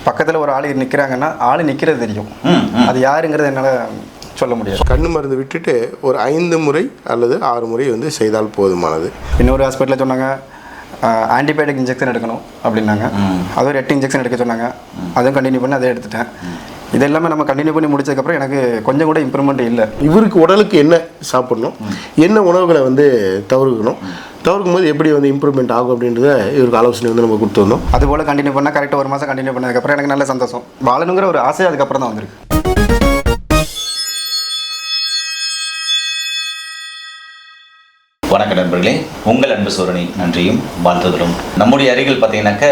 பக்கத்தில் ஒரு ஆள் நிற்கிறாங்கன்னா ஆள் நிற்கிறது தெரியும். அது யாருங்கிறது என்னால் சொல்ல முடியாது. கண்ணு மருந்து விட்டுட்டு ஒரு 5 முறை அல்லது 6 முறை வந்து செய்தால் போதுமானது. இன்னொரு ஹாஸ்பிட்டலில் சொன்னாங்க ஆன்டிபயோட்டிக் இன்ஜெக்ஷன் எடுக்கணும் அப்படின்னாங்க. அது ஒரு 8 இன்ஜெக்ஷன் எடுக்க சொன்னாங்க. அதுவும் கண்டினியூ பண்ணி அதை எடுத்துட்டேன். இது எல்லாமே நம்ம கண்டினியூ பண்ணி முடிச்சதுக்கப்புறம் எனக்கு கொஞ்சம் கூட இம்ப்ரூவ்மெண்ட் இல்லை. இவருக்கு உடலுக்கு என்ன சாப்பிடணும், என்ன உணவுகளை வந்து தவிர்க்கணும், தவிர்க்கும் போது எப்படி வந்து இம்ப்ரூவ்மெண்ட் ஆகும் அப்படின்றத இவருக்கு ஆலோசனை வந்து நம்ம கொடுத்து வந்தோம். அதுபோல் கண்டினியூ பண்ணால் கரெக்டாக 1 மாதம் கண்டினியூ பண்ணதுக்கப்புறம் எனக்கு நல்ல சந்தோஷம். வாழணுங்கிற ஒரு ஆசை அதுக்கப்புறம் தான் வந்திருக்கு. வணக்கம் நண்பர்களே, உங்கள் அன்பு சோரணி நன்றியும் வாழ்த்துதலும். நம்முடைய அருகில் பார்த்தீங்கன்னாக்க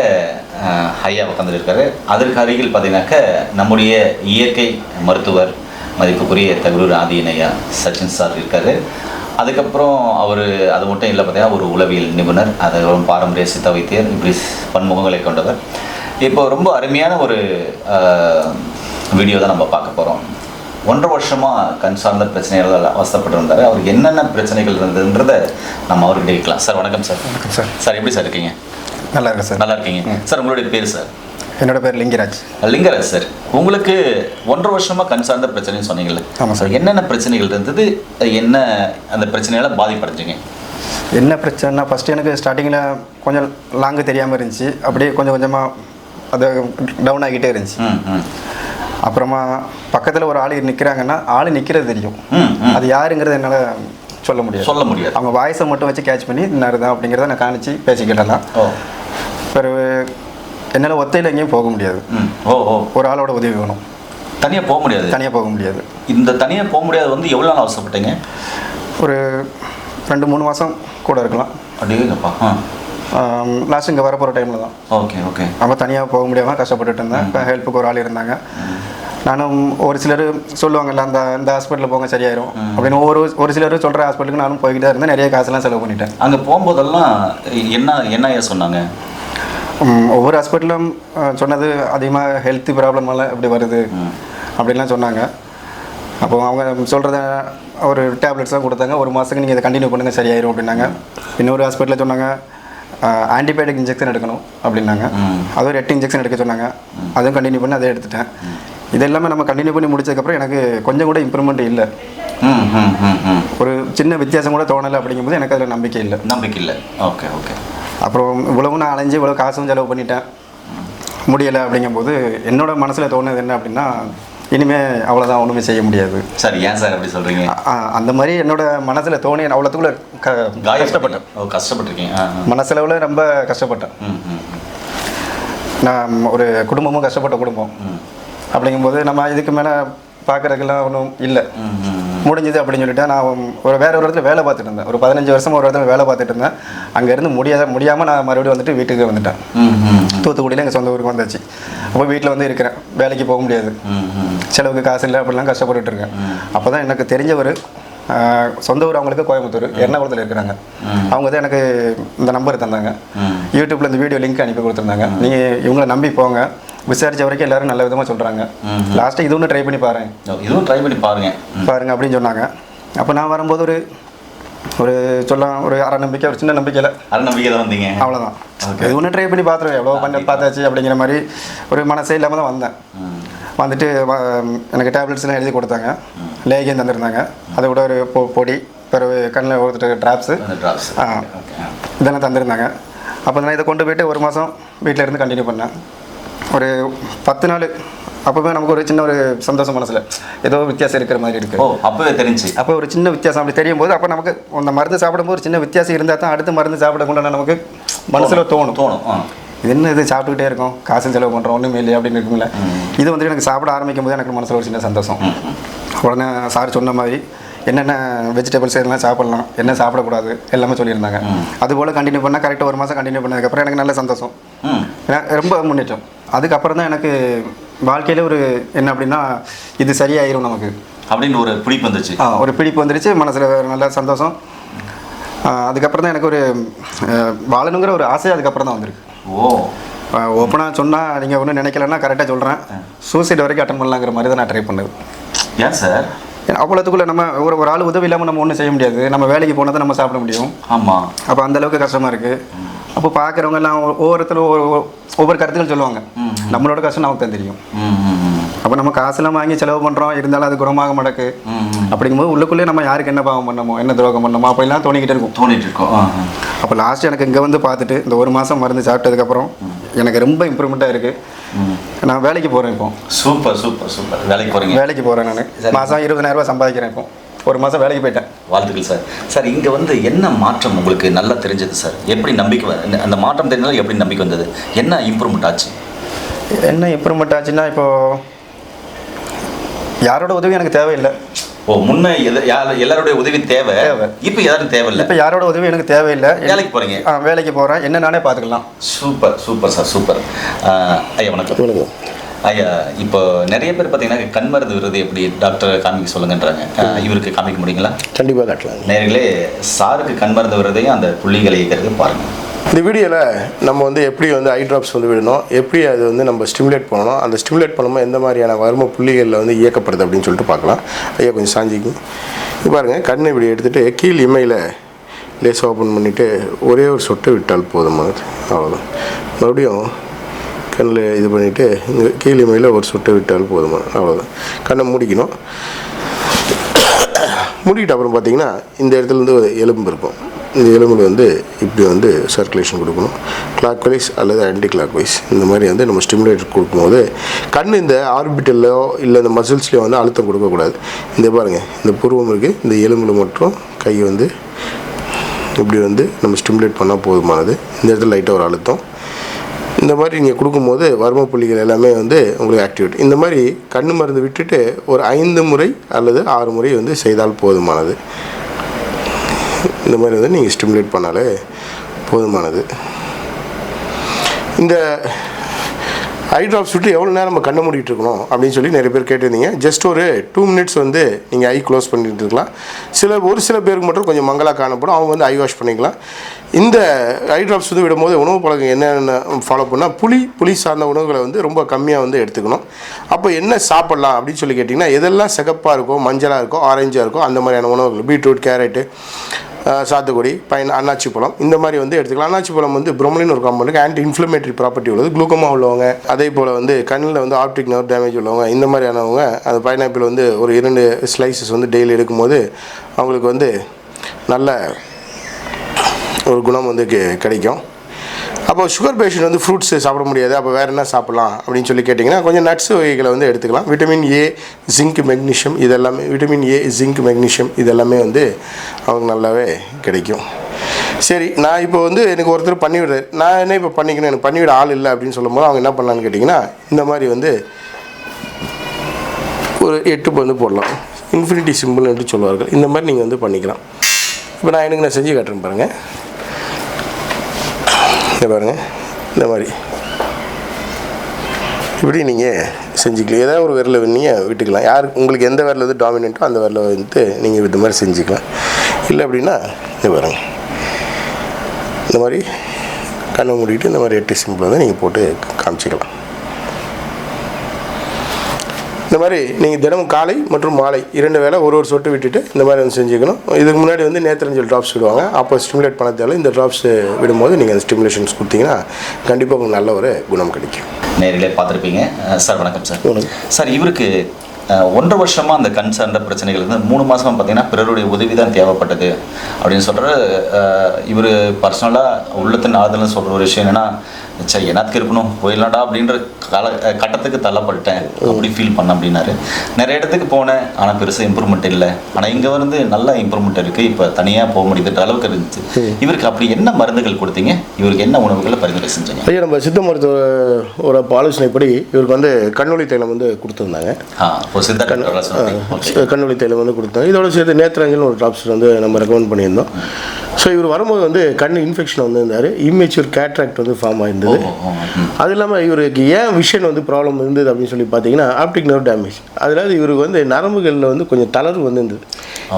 ஐயா உட்காந்துருக்காரு. அதற்கு அருகில் பார்த்தீங்கன்னாக்க நம்முடைய இயற்கை மருத்துவர் மதிப்புக்குரிய தகுரூர் ஆதியன் ஐயா சச்சின் சார் இருக்கார். அதுக்கப்புறம் அவர் அது மட்டும் இல்லை, பார்த்தீங்கன்னா ஒரு உளவியல் நிபுணர், அதுக்கப்புறம் பாரம்பரிய சித்த வைத்தியர், இப்படி பன்முகங்களை கொண்டவர். இப்போ ரொம்ப அருமையான ஒரு வீடியோ தான் நம்ம பார்க்க போகிறோம். 1.5 வருஷமாக கண் சார்ந்த பிரச்சனைகள் அவஸ்தப்பட்டு இருந்தார். அவருக்கு என்னென்ன பிரச்சனைகள் இருந்ததுன்றதை நம்ம அவர்கிட்ட கேட்கலாம். சார் வணக்கம் சார். வணக்கம் சார். சார் எப்படி சார் இருக்கீங்க? நல்லா இருக்கேன் சார். நல்லா இருக்கீங்க சார். உங்களுடைய பேர் சார்? என்னோட பேர் லிங்கராஜ். லிங்கராஜ் சார், உங்களுக்கு 1.5 வருஷமாக கண் சார்ந்த பிரச்சனைன்னு சொன்னீங்கல்ல? ஆமாம் சார். என்னென்ன பிரச்சனைகள் இருந்தது, என்ன அந்த பிரச்சனையால் பாதிப்படைஞ்சிங்க? என்ன பிரச்சனைனா, ஃபஸ்ட்டு எனக்கு ஸ்டார்டிங்கில் கொஞ்சம் லாங்கு தெரியாமல் இருந்துச்சு. அப்படியே கொஞ்சம் கொஞ்சமாக அது டவுன் ஆகிட்டே இருந்துச்சு. அப்புறமா பக்கத்தில் ஒரு ஆள் நிற்கிறாங்கன்னா ஆள் நிற்கிறது தெரியும். அது யாருங்கிறது என்னால் சொல்ல முடியாது. அவங்க வாய்ஸை மட்டும் வச்சு கேட்ச் பண்ணி இன்னாரு தான் அப்படிங்கிறத நான் காணிச்சு பேசிக்கிட்டலாம். பிறகு என்னால் ஒத்தையில் எங்கேயும் போக முடியாது. ஒரு ஆளோட உதவி வேணும். தனியாக போக முடியாது. இந்த தனியாக போக முடியாது வந்து எவ்வளோ நாள் அவசரப்பட்டீங்க? ஒரு 2-3 மாதம் கூட இருக்கலாம். அப்படியேப்பா. லாஸ்ட் இங்கே வரப்போகிற டைமில் தான். ஓகே. நம்ம தனியாக போக முடியாமல் கஷ்டப்பட்டுட்டு இருந்தேன். இப்போ ஹெல்ப்புக்கு ஒரு ஆள் இருந்தாங்க. நானும் ஒரு சிலர் சொல்லுவாங்கல்ல, இந்த ஹாஸ்பிட்டலில் போங்க சரியாயிரும் அப்படின்னு ஒரு சிலர் சொல்கிற ஹாஸ்பிட்டலுக்கு நானும் போய்கிட்டே இருந்தேன். நிறைய காசுலாம் செலவு பண்ணிட்டேன். அங்கே போகும்போதெல்லாம் என்ன சொன்னாங்க? ஒவ்வொரு ஹாஸ்பிட்டலும் சொன்னது அதிகமாக ஹெல்த் ப்ராப்ளமெல்லாம் இப்படி வருது அப்படின்லாம் சொன்னாங்க. அப்போ அவங்க சொல்கிறத ஒரு டேப்லெட்ஸ்லாம் கொடுத்தாங்க. 1 மாதத்துக்கு நீங்கள் இதை கண்டினியூ பண்ணுங்கள் சரியாயிரும் அப்படின்னாங்க. இன்னொரு ஹாஸ்பிட்டலில் சொன்னாங்க ஆன்டிபயோட்டிக் இன்ஜெக்ஷன் எடுக்கணும் அப்படின்னாங்க. அது ஒரு 8 இன்ஜெக்ஷன் எடுக்க சொன்னாங்க. அதுவும் கண்டினியூ பண்ணி அதை எடுத்துட்டேன். இது எல்லாமே நம்ம கண்டினியூ பண்ணி முடிச்சதுக்கப்புறம் எனக்கு கொஞ்சம் கூட இம்ப்ரூவ்மெண்ட் இல்லை. ஒரு சின்ன வித்தியாசம் கூட தோணலை. அப்படிங்கும்போது எனக்கு அதில் நம்பிக்கை இல்லை. ஓகே. அப்புறம் இவ்வளவு நான் அலைஞ்சு இவ்வளோ காசும் செலவு பண்ணிட்டேன், முடியலை. அப்படிங்கும்போது என்னோட மனசில் தோணுது என்ன அப்படின்னா, இனிமேல் அவ்வளோதான், ஒன்றுமே செய்ய முடியாது. சார் ஏன் சார் அப்படி சொல்கிறீங்க? அந்த மாதிரி என்னோட மனசில் தோணி அவ்வளோத்துக்குள்ள கஷ்டப்பட்டிருக்கீங்க. மனசளவில் ரொம்ப கஷ்டப்பட்டேன். நான் ஒரு குடும்பமும் கஷ்டப்பட்ட குடும்பம். அப்படிங்கும்போது நம்ம இதுக்கு மேலே பார்க்குறதுக்கெல்லாம் ஒன்றும் இல்லை, முடிஞ்சது அப்படின்னு சொல்லிட்டு நான் வேற ஒரு இடத்துல வேலை பார்த்துட்டு இருந்தேன். ஒரு 15 வருஷமாக ஒரு இடத்துல வேலை பார்த்துட்டு இருந்தேன். அங்கேருந்து முடியாமல் நான் மறுபடியும் வந்துட்டு வீட்டுக்கு வந்துட்டேன். தூத்துக்குடியில் எங்கள் சொந்த ஊருக்கு வந்தாச்சு. அப்போ வீட்டில் வந்து இருக்கிறேன், வேலைக்கு போக முடியாது, செலவுக்கு காசு இல்லை, அப்படிலாம் கஷ்டப்பட்டுட்டு இருக்கேன். அப்போ தான் எனக்கு தெரிஞ்சவர், சொந்த ஊர் அவங்களுக்கு கோயம்புத்தூர், எர்ணாகுளத்தில் இருக்கிறாங்க. அவங்க தான் எனக்கு இந்த நம்பர் தந்தாங்க. யூடியூப்பில் இந்த வீடியோ லிங்க் அனுப்பி கொடுத்துருந்தாங்க. நீங்கள் இவங்களை நம்பி போங்க, விசாரித்த வரைக்கும் எல்லோரும் நல்ல விதமாக சொல்கிறாங்க. லாஸ்ட்டு இது ஒன்று ட்ரை பண்ணி பாருங்க அப்படின்னு சொன்னாங்க. அப்போ நான் வரும்போது ஒரு சொல்லலாம் ஒரு அரை நம்பிக்கை, ஒரு சின்ன நம்பிக்கை தான் வந்தீங்க. அவ்வளோதான். இது ஒன்று ட்ரை பண்ணி பார்த்துருவேன், எவ்வளோ பண்ணி பார்த்தாச்சு அப்படிங்கிற மாதிரி ஒரு மனசே இல்லாமல் தான் வந்தேன். வந்துட்டு எனக்கு டேப்லெட்ஸ்லாம் எழுதி கொடுத்தாங்க, லேகியம் தந்துருந்தாங்க. அதை விட ஒரு பொடி, பிறகு கண்ணில் ஒருத்தர் ட்ராப்ஸு இதெல்லாம் தந்துருந்தாங்க. அப்போ நான் இதை கொண்டு போய்ட்டு 1 மாதம் வீட்டில் இருந்து கண்டினியூ பண்ணேன். ஒரு 10 நாள் அப்போவே நமக்கு ஒரு சின்ன ஒரு சந்தோஷம், மனசில் ஏதோ வித்தியாசம் இருக்கிற மாதிரி இருக்குது. அப்போவே தெரிஞ்சு அப்போ ஒரு சின்ன வித்தியாசம் அப்படி தெரியும் போது, அப்போ நமக்கு அந்த மருந்து சாப்பிடும்போது ஒரு சின்ன வித்தியாசம் இருந்தால் தான் அடுத்து மருந்து சாப்பிடக்கூடாது நமக்கு மனசில் தோணும். இது என்ன, இது சாப்பிட்டுக்கிட்டே இருக்கும், காசு செலவு பண்ணுறோம், ஒன்றுமே இல்லை அப்படின்னு இருக்குங்களே. இது வந்துட்டு எனக்கு சாப்பிட ஆரம்பிக்கும் போது எனக்கு மனசில் ஒரு சின்ன சந்தோஷம். உடனே சார் சொன்ன மாதிரி என்னென்ன வெஜிடபிள்ஸ் எல்லாம் சாப்பிட்லாம், என்ன சாப்பிடக்கூடாது எல்லாமே சொல்லியிருந்தாங்க. அதுபோல் கண்டினியூ பண்ணால் கரெக்டாக 1 மாதம் கண்டினியூ பண்ணதுக்கப்புறம் எனக்கு நல்ல சந்தோஷம், ரொம்ப முன்னேற்றம். அதுக்கப்புறம் தான் எனக்கு வாழ்க்கையில் ஒரு என்ன அப்படின்னா, இது சரியாயிரும் நமக்கு அப்படின்னு ஒரு பிடிப்பு வந்துருச்சு. மனசில் நல்ல சந்தோஷம். அதுக்கப்புறம் தான் எனக்கு ஒரு வாழணுங்கிற ஒரு ஆசை அதுக்கப்புறம் தான் வந்திருக்கு. ஓப்பனாக சொன்னால் நீங்கள் ஒன்றும் நினைக்கலன்னா கரெக்டாக சொல்கிறேன், சூசைட் வரைக்கும் அட்டன் பண்ணலாங்கிற மாதிரி தான் நான் ட்ரை பண்ணது. ஏன் சார்? அவ்வளோத்துக்குள்ளே நம்ம ஒரு ஆள் உதவி இல்லாமல் நம்ம ஒன்றும் செய்ய முடியாது. நம்ம வேலைக்கு போனால் தான் நம்ம சாப்பிட முடியும். ஆமாம். அப்போ அந்தளவுக்கு கஷ்டமாக இருக்குது. அப்போ பார்க்குறவங்க எல்லாம் ஒவ்வொருத்தரும் ஒவ்வொரு கருத்துக்கள் சொல்லுவாங்க. நம்மளோட கஷ்டம் நமக்கு தான் தெரியும். அப்போ நம்ம காசுலாம் வாங்கி செலவு பண்ணுறோம், இருந்தாலும் அது குணமாக மாட்டேக்கு. அப்படிங்கும்போது உள்ளுக்குள்ளே நம்ம யாருக்கு என்ன பாவம் பண்ணமோ, என்ன துரோகம் பண்ணமோ அப்படிலாம் தோணிக்கிட்டே இருக்கும். அப்போ லாஸ்ட் எனக்கு இங்கே வந்து பார்த்துட்டு இந்த ஒரு மாதம் மருந்து சாப்பிட்டதுக்கப்புறம் எனக்கு ரொம்ப இம்ப்ரூவ்மெண்ட்டாக இருக்குது. நான் வேலைக்கு போகிறேன் இப்போ. Super super super. வேலைக்கு போகிறேன். நான் மாதம் 20,000 ரூபா சம்பாதிக்கிறேன். இப்போ ஒரு மாதம் வேலைக்கு போயிட்டேன். வாழ்த்துக்கள் சார். சார் இங்கே வந்து என்ன மாற்றம் உங்களுக்கு நல்லா தெரிஞ்சது சார்? எப்படி நம்பிக்கை அந்த மாற்றம் தெரிஞ்சாலும் எப்படி நம்பிக்கை வந்தது? என்ன இம்ப்ரூவ்மெண்ட் ஆச்சு? என்ன இம்ப்ரூவ்மெண்ட் ஆச்சுன்னா, இப்போது யாரோட உதவி எனக்கு தேவையில்லை. முன்ன எல்லாருடைய உதவி தேவை. இப்போ யாரும் தேவையில்லை. இப்போ யாரோட உதவி எனக்கு தேவையில்லை. வேலைக்கு போகிறீங்க? வேலைக்கு போகிறேன். என்ன நானே பார்த்துக்கலாம். Super super sir, super. ஐயா வணக்கம். ஐயா, இப்போ நிறைய பேர் பார்த்தீங்கன்னா கண் மருந்து விருது எப்படி டாக்டர் காமிக்க சொல்லுங்கன்றாங்க. இவருக்கு காமிக்க முடியுங்களா? கண்டிப்பாக காட்டலாம். நேர்களே, சாருக்கு கண் மருந்து விருதையும் அந்த புள்ளிகளை இருக்கிறது பாருங்கள். இந்த வீடியோவில் நம்ம வந்து எப்படி வந்து ஐ ட்ராப்ஸ் வந்து விடணும், எப்படி அது வந்து நம்ம ஸ்டிமுலேட் பண்ணணும், அந்த ஸ்டிமுலேட் பண்ணும்போது எந்த மாதிரியான வர்ம புள்ளிகளில் வந்து இயக்கப்படுது அப்படின்னு சொல்லிட்டு பார்க்கலாம். ஐயா கொஞ்சம் சாஞ்சிக்கு பாருங்கள். கண்ணை இப்படி எடுத்துகிட்டு கீழ் இமையில் லேசாக ஓப்பன் பண்ணிவிட்டு ஒரே ஒரு சொட்டை விட்டால் போதுமானது. அவ்வளோதான். மறுபடியும் கண்ணில் இது பண்ணிவிட்டு இங்கே கீழ் இமையில் ஒரு சொட்டை விட்டால் போதுமானது. அவ்வளோதான். கண்ணை மூடிக்கணும். மூடிக்கிட்ட அப்புறம் பார்த்தீங்கன்னா இந்த இடத்துலேருந்து ஒரு எலும்பு இருக்கும். இந்த எலும்பில் வந்து இப்படி வந்து சர்க்குலேஷன் கொடுக்கணும். கிளாக் வைஸ் அல்லது ஆன்டி கிளாக் வைஸ் இந்த மாதிரி வந்து நம்ம ஸ்டிமுலேட்டர் கொடுக்கும்போது கண் இந்த ஆர்பிட்டல்லையோ இல்லை இந்த மசில்ஸ்லையோ வந்து அழுத்தம் கொடுக்கக்கூடாது. இந்த பாருங்கள், இந்த புருவம் இருக்குது, இந்த எலும்பில் மட்டும் கை வந்து இப்படி வந்து நம்ம ஸ்டிமுலேட் பண்ணால் போதுமானது. இந்த இடத்துல லைட்டாக ஒரு அழுத்தம். இந்த மாதிரி நீங்கள் கொடுக்கும்போது வர்ம புள்ளிகள் எல்லாமே வந்து உங்களுக்கு ஆக்டிவேட். இந்த மாதிரி கண் மருந்து விட்டுட்டு ஒரு 5 முறை அல்லது 6 முறை வந்து செய்தால் போதுமானது. இந்த மாதிரி வந்து நீங்கள் ஸ்டிமுலேட் பண்ணாலே போதுமானது. இந்த ஐ ட்ராப்ஸ் விட்டு எவ்வளோ நேரம் நம்ம கண்ணை மூடிட்டு இருக்கணும் அப்படின்னு சொல்லி நிறைய பேர் கேட்டிருந்தீங்க. ஜஸ்ட் ஒரு 2 மினிட்ஸ் வந்து நீங்கள் ஐ க்ளோஸ் பண்ணிட்டு இருக்கலாம். ஒரு சில பேருக்கு மட்டும் கொஞ்சம் மங்கலாக காணப்படும், அவங்க வந்து ஐ வாஷ் பண்ணிக்கலாம். இந்த ஐ ட்ராப்ஸ் வந்து விடும்போது உணவு பழக்கம் என்னென்ன ஃபாலோ பண்ணால் புளி சார்ந்த உணவுகளை வந்து ரொம்ப கம்மியாக வந்து எடுத்துக்கணும். அப்போ என்ன சாப்பிட்லாம் அப்படின்னு சொல்லி கேட்டிங்கன்னா, எதெல்லாம் சிகப்பாக இருக்கோ, மஞ்சளாக இருக்கோ, ஆரஞ்சாக இருக்கோ அந்த மாதிரியான உணவுகள், பீட்ரூட், கேரட்டு, சாத்துக்குடி, அன்னாச்சி பழம் இந்த மாதிரி வந்து எடுத்துக்கலாம். அன்னாச்சி பழம் வந்து புரோமலின் ஒரு காம்பவுண்டுக்கு ஆன்டி இன்ஃப்ளமேட்டரி ப்ராப்பர்ட்டி உள்ளது. குளுக்கோமா உள்ளவங்க, அதே போல் வந்து கண்ணில் வந்து ஆப்டிக் நர்வ் டேமேஜ் உள்ளவங்க, இந்த மாதிரியானவங்க அந்த பைனாப்பிள் வந்து ஒரு 2 ஸ்லைசஸ் வந்து டெய்லி எடுக்கும்போது அவங்களுக்கு வந்து நல்ல ஒரு குணம் வந்து கிடைக்கும். அப்போ சுகர் பேஷண்ட் வந்து ஃப்ரூட்ஸ் சாப்பிட முடியாது, அப்போ வேறு என்ன சாப்பிட்லாம் அப்படின்னு சொல்லி கேட்டிங்கன்னா, கொஞ்சம் நட்ஸ் வகைகளை வந்து எடுத்துக்கலாம். விட்டமின் ஏ, ஜிங்க், மெக்னீஷியம் இதெல்லாமே, விட்டமின் ஏ, ஜிங்க், மெக்னீஷியம் இதெல்லாமே வந்து அவங்க நல்லாவே கிடைக்கும். சரி, நான் இப்போ வந்து எனக்கு ஒருத்தர் பண்ணிவிடுறாரு, நான் என்ன இப்போ பண்ணிக்கணும், எனக்கு பண்ணிவிட ஆள் இல்லை அப்படின்னு சொல்லும்போது அவங்க என்ன பண்ணலான்னு கேட்டிங்கன்னா, இந்த மாதிரி வந்து ஒரு 8 வந்து போடலாம். இன்ஃபினிட்டி சிம்பிள் என்று சொல்லுவார்கள். இந்த மாதிரி நீங்கள் வந்து பண்ணிக்கலாம். இப்போ நான் செஞ்சு காட்டுறேன் பாருங்கள். இதை பாருங்கள், இந்த மாதிரி இப்படி நீங்கள் செஞ்சுக்கலாம். ஏதாவது ஒரு விரலை நீங்கள் விட்டுக்கலாம். யாருக்கு உங்களுக்கு எந்த விரல் வந்து டாமினண்ட்டோ அந்த விரலை வந்து நீங்கள் இந்த மாதிரி செஞ்சுக்கலாம். இல்லை அப்படின்னா இது பாருங்கள், இந்த மாதிரி கண்ணை மூடிட்டு இந்த மாதிரி 8 சிம்பிள் வந்து நீங்கள் போட்டு காமிச்சிக்கலாம். இந்த மாதிரி நீங்கள் தினமும் காலை மற்றும் மாலை 2 வேளை ஒரு சொட்டு விட்டுட்டு இந்த மாதிரி வந்து செஞ்சுக்கணும். இதுக்கு முன்னாடி வந்து நேத்திரஞ்சல் ட்ராப்ஸ் விடுவாங்க, அப்போ ஸ்டிமுலேட் பண்ண தேவை. இந்த ட்ராப்ஸ் விடும்போது நீங்கள் அந்த ஸ்டிமுலேஷன்ஸ் கொடுத்தீங்கன்னா கண்டிப்பாக உங்களுக்கு நல்ல ஒரு குணம் கிடைக்கும். நேரிலே பார்த்துருப்பீங்க. சார் வணக்கம் சார். சார் இவருக்கு 1.5 வருஷமாக அந்த கண் சார்ந்த பிரச்சனைகள் வந்து 3 மாதமாக பார்த்தீங்கன்னா பிறருடைய உதவி தான் தேவைப்பட்டது அப்படின்னு சொல்கிற இவர் பர்சனலாக உள்ளத்தின் ஆறுதல்னு சொல்கிற ஒரு விஷயம் என்னென்னா, சரி என்னத்துக்கு இருக்கணும் போயிடலாம்டா அப்படின்ற கட்டத்துக்கு தள்ளப்பட்டேன் அப்படி ஃபீல் பண்ண அப்படின்னாரு. நிறைய இடத்துக்கு போனேன், ஆனால் பெருசாக இம்ப்ரூவ்மெண்ட் இல்லை. ஆனால் இங்கே வந்து நல்ல இம்ப்ரூவ்மெண்ட் இருக்குது, இப்போ தனியாக போக முடியுதுன்ற அளவுக்கு இருந்துச்சு. இவருக்கு அப்படி என்ன மருந்துகள் கொடுத்தீங்க? இவருக்கு என்ன உணவுகளை பரிந்துரை செஞ்சீங்க? ஐயா, நம்ம சித்த மருத்துவ ஆலோசனைப்படி இவருக்கு வந்து கண்ணொளி தைலம் வந்து கொடுத்துருந்தாங்க. கண்ணொளி தைலம் வந்து கொடுத்தாங்க. இதோட சேர்த்து நேத்திரஞ்சல் ஒரு ட்ராப்ஸ் வந்து நம்ம ரெக்கமெண்ட் பண்ணியிருந்தோம். ஸோ இவர் வரும்போது வந்து கண் இன்ஃபெக்ஷன் வந்து இருந்தார், இம்மெச்சூர் கேட்ராக்ட் வந்து ஃபார்ம் ஆயிருந்தது. அது இல்லாமல் இவருக்கு ஏன் விஷன் வந்து ப்ராப்ளம் இருந்தது அப்படின்னு சொல்லி பார்த்தீங்கன்னா, ஆப்டிக் நர்வ் டேமேஜ். அதனால இவருக்கு வந்து நரம்புகளில் வந்து கொஞ்சம் தளர்வு வந்து இருந்தது.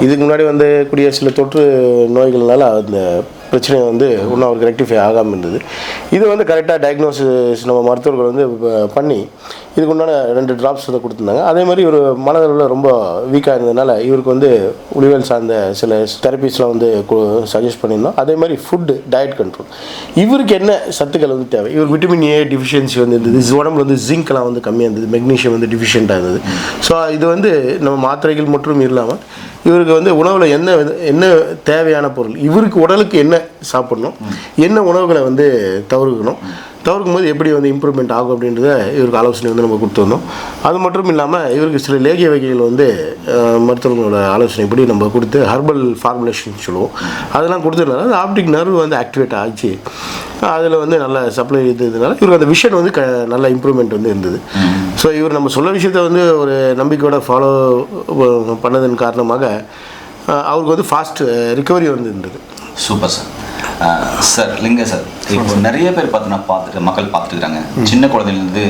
இதுக்கு முன்னாடி வந்து கூடிய சில தொற்று நோய்கள்னால அந்த பிரச்சனை வந்து இன்னும் அவருக்கு ரெக்டிஃபை ஆகாமல் இருந்தது. இது வந்து கரெக்டாக டயக்னோசிஸ் நம்ம மருத்துவர்கள் வந்து பண்ணி இதுக்கு உண்டான 2 ட்ராப்ஸ் வந்து கொடுத்துருந்தாங்க. அதே மாதிரி ஒரு மனதளவில் ரொம்ப வீக்காக இருந்ததுனால இவருக்கு வந்து உளவியல் சார்ந்த சில தெரப்பிஸ்லாம் வந்து சஜஸ்ட் பண்ணியிருந்தோம். அதே மாதிரி ஃபுட்டு, டயட் கண்ட்ரோல். இவருக்கு என்ன சத்துக்கள் வந்து தேவை? இவருக்கு விட்டமின் ஏ டிஃபிஷியன்சி வந்து இருந்தது, உடம்புல வந்து ஜிங்க்லாம் வந்து கம்மியாக இருந்தது, மெக்னீஷியம் வந்து டிஃபிஷியண்ட்டாக இருந்தது. ஸோ இது வந்து நம்ம மாத்திரைகள் மட்டும் இல்லாமல் இவருக்கு வந்து உணவில் என்ன தேவையான பொருள், இவருக்கு உடலுக்கு என்ன சாப்பிடணும், என்ன உணவுகளை வந்து தவிர்க்கும் போது எப்படி வந்து இம்ப்ரூவ்மெண்ட் ஆகும் அப்படின்றத இவருக்கு ஆலோசனை வந்து நம்ம கொடுத்துருந்தோம். அது மட்டும் இல்லாமல் இவருக்கு சில லேகிய வகைகள் வந்து மருத்துவர்களோட ஆலோசனைப்படி நம்ம கொடுத்து ஹர்பல் ஃபார்முலேஷன் சொல்லுவோம், அதெல்லாம் கொடுத்துருந்தாங்க. அந்த ஆப்டிக் நர்வ் வந்து ஆக்டிவேட் ஆச்சு, அதில் வந்து நல்ல சப்ளை இருந்ததுனால இவருக்கு அந்த விஷன் வந்து நல்ல இம்ப்ரூவ்மெண்ட் வந்து இருந்தது. ஸோ இவர் நம்ம சொல்ல விஷயத்தை வந்து ஒரு நம்பிக்கையோட ஃபாலோ பண்ணதன் காரணமாக அவருக்கு வந்து ஃபாஸ்ட் ரிகவரி வந்து இருந்தது. Super sir. சார் லிங்க சார், இப்போ நிறைய பேர் மக்கள் பார்த்துருக்காங்க, சின்ன குழந்தைலேருந்து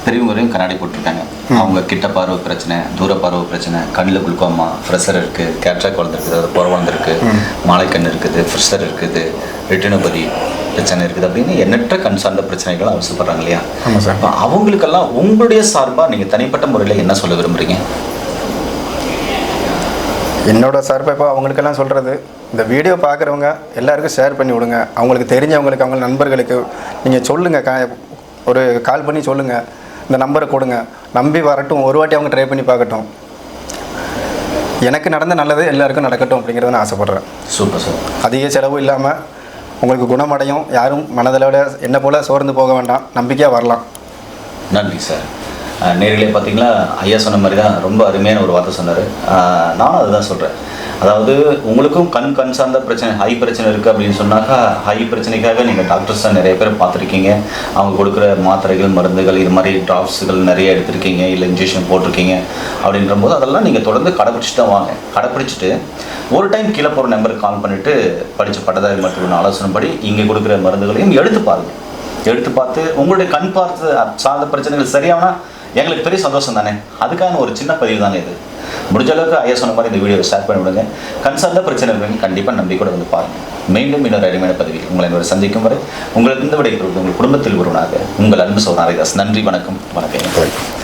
பெரியவங்க வரையும் கண்ணாடி போட்டிருக்காங்க. அவங்க கிட்ட பார்வை பிரச்சனை, தூர பார்வை பிரச்சனை, கண்ணில் குளுக்கோமா, ப்ரெஷர் இருக்குது, கேட்ராக் குழந்தை இருக்குது, அது குழந்தை இருக்குது, மாலைக்கண் இருக்குது, ப்ரெஷர் இருக்குது, ரெட்டினோபதி பிரச்சனை இருக்குது அப்படின்னு எண்ணற்ற கண் சார்ந்த பிரச்சனைகள் அவசியப்படுறாங்க இல்லையா? ஆமாம் சார். அவங்களுக்கெல்லாம் உங்களுடைய சார்பாக நீங்கள் தனிப்பட்ட முறையில் என்ன சொல்ல விரும்புகிறீங்க? என்னோட சார்பாக இப்போ அவங்களுக்கெல்லாம் சொல்கிறது, இந்த வீடியோ பார்க்குறவங்க எல்லாருக்கும் ஷேர் பண்ணி விடுங்க. அவங்களுக்கு தெரிஞ்சவங்களுக்கு, அவங்க நண்பர்களுக்கு நீங்கள் சொல்லுங்கள், ஒரு கால் பண்ணி சொல்லுங்கள், இந்த நம்பரை கொடுங்க, நம்பி வரட்டும், ஒரு வாட்டி அவங்க ட்ரை பண்ணி பார்க்கட்டும். எனக்கு நடந்த நல்லது எல்லாருக்கும் நடக்கட்டும் அப்படிங்கிறத நான் ஆசைப்பட்றேன். Super sir. அதிக செலவு இல்லாமல் உங்களுக்கு குணமடையும். யாரும் மனதளவில் என்ன போல் சோர்ந்து போக வேண்டாம், நம்பிக்கையாக வரலாம். நன்றி சார். நேரிலே பார்த்தீங்களா, ஐயா சொன்ன மாதிரி தான் ரொம்ப அருமையான ஒரு வார்த்தை சொன்னார். நானும் அதுதான் சொல்கிறேன். அதாவது உங்களுக்கும் கண் சார்ந்த பிரச்சனை, ஹை பிரச்சனை இருக்குது அப்படின்னு சொன்னாக்கா, ஹை பிரச்சனைக்காக நீங்கள் டாக்டர்ஸ் தான் நிறைய பேர் பார்த்துருக்கீங்க. அவங்க கொடுக்குற மாத்திரைகள், மருந்துகள், இது மாதிரி ட்ராப்ஸுகள் நிறைய எடுத்திருக்கீங்க, இல்லை இன்ஜெக்ஷன் போட்டிருக்கீங்க. அப்படின்ற போது அதெல்லாம் நீங்கள் தொடர்ந்து கடைப்பிடிச்சி தான் வாங்க. கடைப்பிடிச்சிட்டு ஒரு டைம் கீழே போகிற நம்பருக்கு கால் பண்ணிவிட்டு படித்த பட்டதாரி மருத்துவ ஆலோசனைப்படி இங்கே கொடுக்குற மருந்துகளையும் எடுத்து பாருங்கள். எடுத்து பார்த்து உங்களுடைய கண் பார்த்து சார்ந்த பிரச்சனைகள் சரியானா எங்களுக்கு பெரிய சந்தோஷம் தானே. அதுக்கான ஒரு சின்ன பதிவு தானே இது. முடிஞ்ச அளவுக்கு ஐயா சொன்ன மாதிரி இந்த வீடியோவை ஷேர் பண்ணி விடுங்க. கண் சார்ந்த பிரச்சனை இருக்குங்க, கண்டிப்பாக நம்பிக்கையோட வந்து பாருங்கள். மீண்டும் இன்னொரு அருமையான பதிவில் உங்களை என்னோட சந்திக்கும் வரை உங்களுக்கு இந்த விடைபெறுவது உங்கள் குடும்பத்தில் ஒருவனாக உங்கள் அன்பு சகோதரன் ஹரிதாஸ். நன்றி, வணக்கம். வணக்கம்.